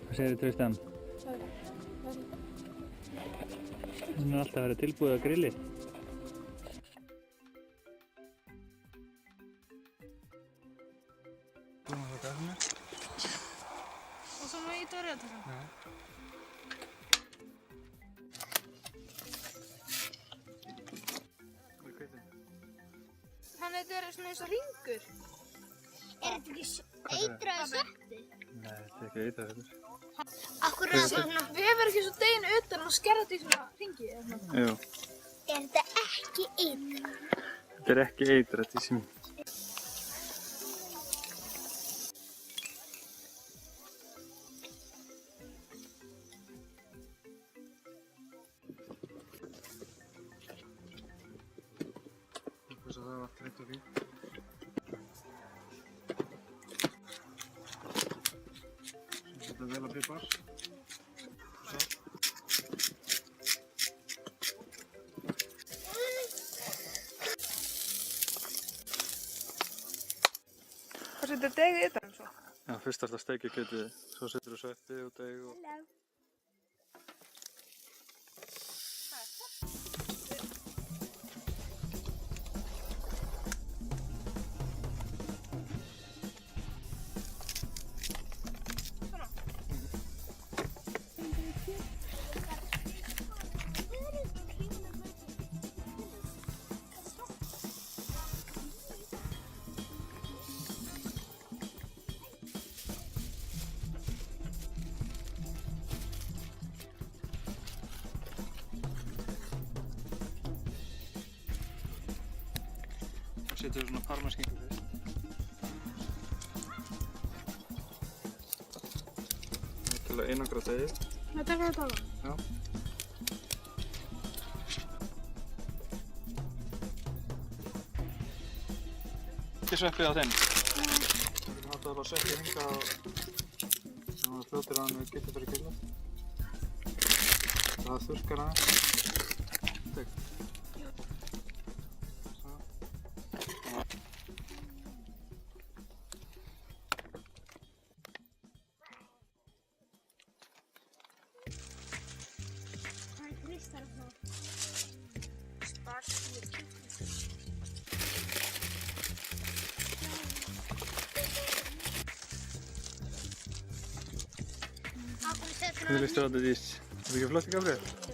Hvað segir þið, Tristan? Það er alltaf að vera tilbúið á grilli. Og svo má ég íta á rauðatakkan? Já. Hvað er kveitin? Þannig að þetta er svona eins og hringur. Er þetta ekki eitraður sveppi? Nei, þetta er ekki eitraður. Akkur er það svona... Við hefur ekki svo deginu utan og skerða þetta í svona hringi. Jú. Er þetta ekki eitrað? Þetta er ekki eitrað, þetta er síminn. Það var allt reitt og fínt. Þetta er vel að pipar. Hvað setur degið utan svo? Já, fyrst þarf það að steikja kjötið, svo setur þú sveppi og deg og... Setur við svona parmaskinku fyrst. Til að einangra degið. Það tekur þetta á það? Já. Ekki sveppið á þeim. Við getum átt að bara sveppið hinga og það fljótir að hann getur fyrir kjöldum. Það þurrkar aðeins. Teg. Hvernig líst þér á þetta dís? Er þetta ekki flott í Gabriel?